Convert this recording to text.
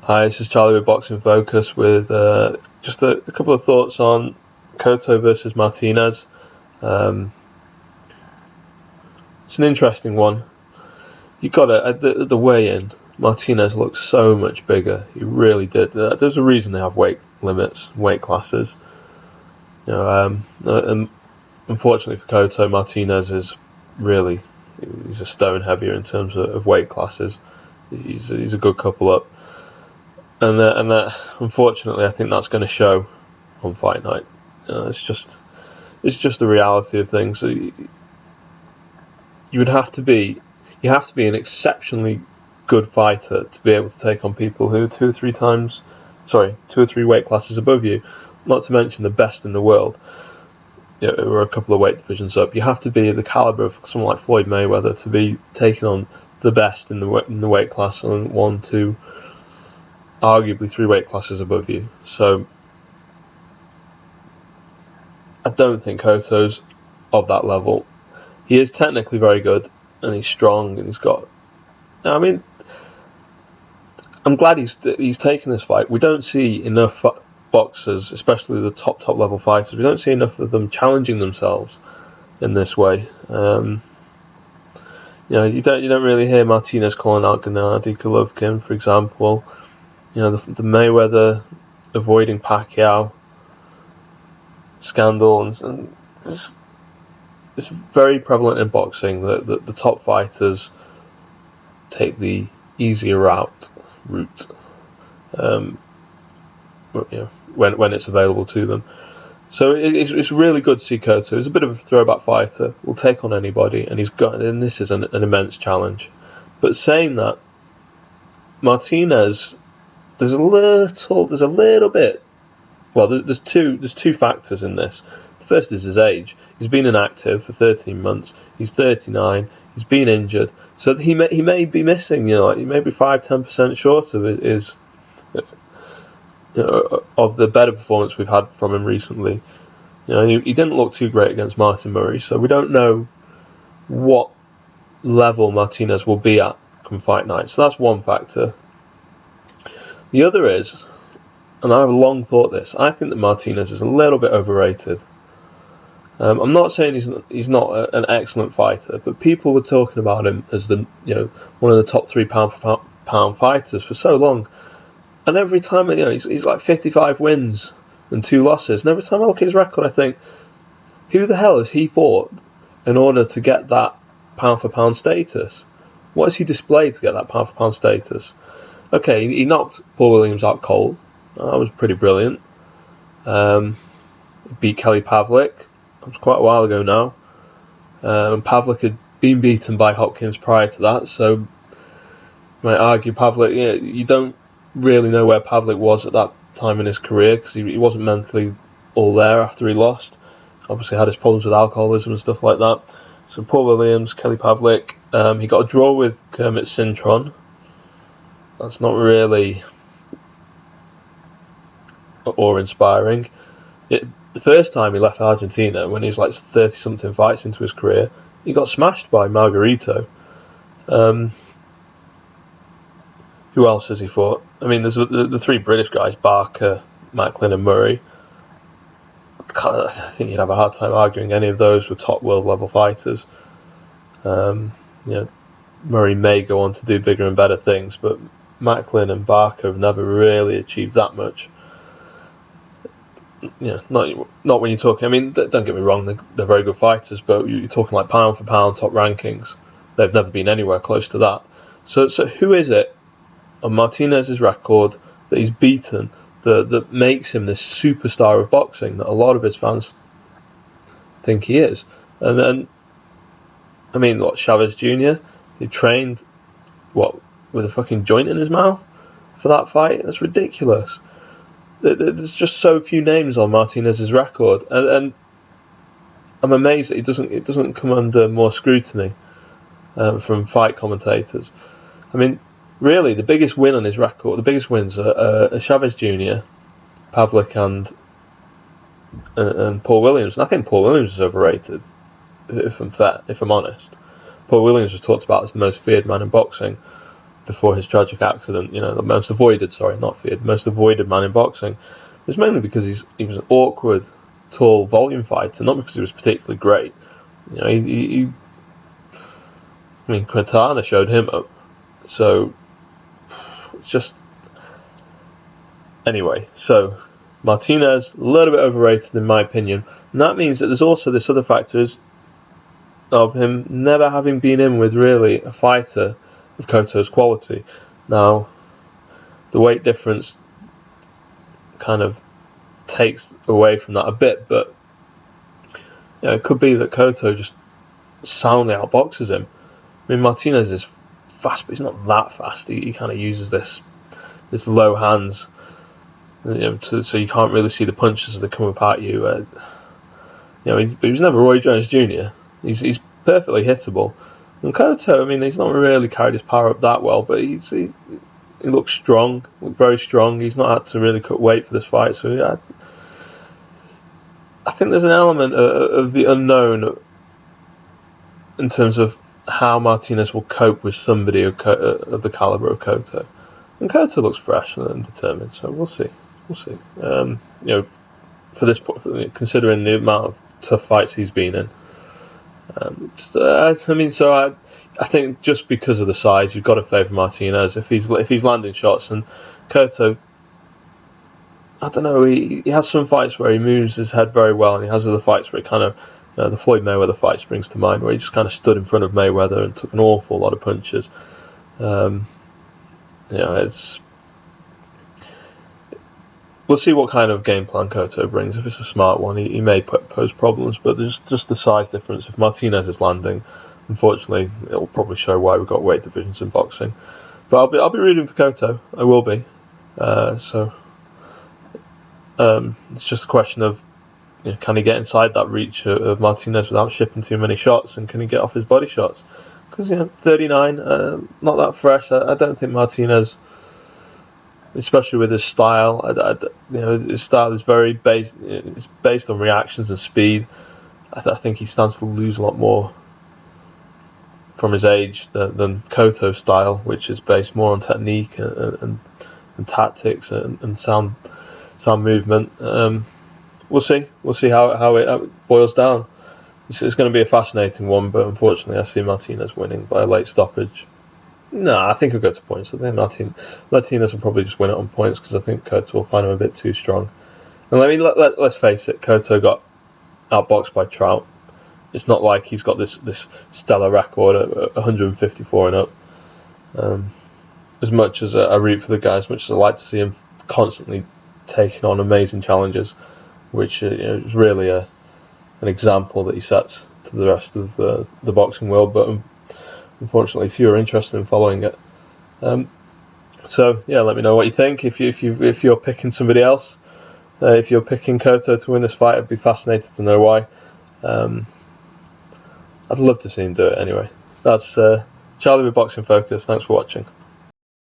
Hi, this is Charlie with Boxing Focus with just a couple of thoughts on Cotto versus Martinez. It's an interesting one. You got it at the weigh-in. Martinez looked so much bigger. He really did. There's a reason they have weight limits, weight classes. And unfortunately for Cotto, Martinez is he's a stone heavier in terms of weight classes. He's a good couple up. And unfortunately, I think that's going to show on fight night. It's just the reality of things. So you have to be an exceptionally good fighter to be able to take on people who are two or three weight classes above you. Not to mention the best in the world. Or a couple of weight divisions up. You have to be the caliber of someone like Floyd Mayweather to be taking on the best in the weight class and 1, 2, arguably 3 weight classes above you. So I don't think Cotto's of that level. He is technically very good and he's strong and he's got. I mean, I'm glad he's taken this fight. We don't see enough boxers, especially the top level fighters. We don't see enough of them challenging themselves in this way. You don't really hear Martinez calling out Gennady Golovkin, for example. The Mayweather avoiding Pacquiao scandal, and it's very prevalent in boxing that the top fighters take the easier route, when it's available to them. So it's really good to see Cotto. He's a bit of a throwback fighter. Will take on anybody, and this is an immense challenge. But saying that, Martinez. There's a little bit. Well, there's two factors in this. The first is his age. He's been inactive for 13 months. He's 39. He's been injured, so he may be missing. He may be 5-10% short of his of the better performance we've had from him recently. He didn't look too great against Martin Murray, so we don't know what level Martinez will be at come fight night. So that's one factor. The other is, and I've long thought this, I think that Martinez is a little bit overrated. I'm not saying he's not an excellent fighter, but people were talking about him as one of the top 3 pound for pound fighters for so long, and every time he's like 55 wins and 2 losses, and every time I look at his record, I think, who the hell has he fought in order to get that pound for pound status? What has he displayed to get that pound for pound status? Okay, he knocked Paul Williams out cold. That was pretty brilliant. Beat Kelly Pavlik. That was quite a while ago now. Pavlik had been beaten by Hopkins prior to that, so you might argue Pavlik. You don't really know where Pavlik was at that time in his career because he wasn't mentally all there after he lost. Obviously had his problems with alcoholism and stuff like that. So Paul Williams, Kelly Pavlik. He got a draw with Kermit Cintron. That's not really awe-inspiring. The first time he left Argentina, when he was like 30-something fights into his career, he got smashed by Margarito. Who else has he fought? I mean, there's the 3 British guys, Barker, Macklin and Murray. I think you'd have a hard time arguing any of those were top world level fighters. Murray may go on to do bigger and better things, but Macklin and Barker have never really achieved that much. Not when you're talking. I mean, don't get me wrong, they're very good fighters, but you're talking like pound for pound top rankings. They've never been anywhere close to that. So who is it on Martinez's record that he's beaten that makes him this superstar of boxing that a lot of his fans think he is? And then, I mean, Chavez Jr. He trained with a fucking joint in his mouth for that fight? That's ridiculous. There's just so few names on Martinez's record, and I'm amazed that it doesn't come under more scrutiny from fight commentators. I mean, really, the biggest win on his record, the biggest wins are Chavez Jr., Pavlik, and Paul Williams. And I think Paul Williams is overrated, if I'm honest. Paul Williams was talked about as the most feared man in boxing. before his tragic accident. You know, the most avoided, sorry, not feared, most avoided man in boxing. It was mainly because he was an awkward, tall, volume fighter, not because he was particularly great. You know, I mean, Quintana showed him up, so it's just anyway. So Martinez, a little bit overrated in my opinion, and that means that there's also this other factor of him never having been in with really a fighter of Cotto's quality. Now, the weight difference kind of takes away from that a bit, but you know, it could be that Cotto just soundly outboxes him. I mean, Martinez is fast, but he's not that fast. He kind of uses this low hands, you know, so you can't really see the punches as they come up at you. You know, he was never Roy Jones Jr. He's perfectly hittable. And Cotto, I mean, he's not really carried his power up that well, but he looks strong, very strong. He's not had to really cut weight for this fight, so yeah, I think there's an element of the unknown in terms of how Martinez will cope with somebody of the caliber of Cotto. And Cotto looks fresh and determined, so we'll see. You know, for this, considering the amount of tough fights he's been in, I think just because of the size, you've got to favour Martinez if he's landing shots. And Cotto, I don't know, he has some fights where he moves his head very well, and he has other fights where he kind of, the Floyd Mayweather fight springs to mind, where he just kind of stood in front of Mayweather and took an awful lot of punches. You know, we'll see what kind of game plan Cotto brings. If it's a smart one, he may pose problems, but there's just the size difference. If Martinez is landing, unfortunately, it will probably show why we've got weight divisions in boxing. But I'll be rooting for Cotto. I will be. It's just a question of, you know, can he get inside that reach of Martinez without shipping too many shots, and can he get off his body shots? Because, you know, 39, not that fresh. I don't think Martinez, especially with his style, you know, his style is very based on reactions and speed. I think he stands to lose a lot more from his age than Cotto's style, which is based more on technique and tactics and sound movement. We'll see how it boils down. It's going to be a fascinating one, but unfortunately I see Martinez winning by a late stoppage. No, I think he'll go to points. I think Martinez will probably just win it on points, because I think Cotto will find him a bit too strong. And let's face it, Cotto got outboxed by Trout. It's not like he's got this stellar record at 154 and up. As much as I root for the guy, as much as I like to see him constantly taking on amazing challenges, which is really an example that he sets to the rest of the boxing world. But unfortunately, if you're interested in following it, so yeah, let me know what you think. If you're picking somebody else, if you're picking Cotto to win this fight, I'd be fascinated to know why. I'd love to see him do it anyway. That's Charlie with Boxing Focus. Thanks for watching.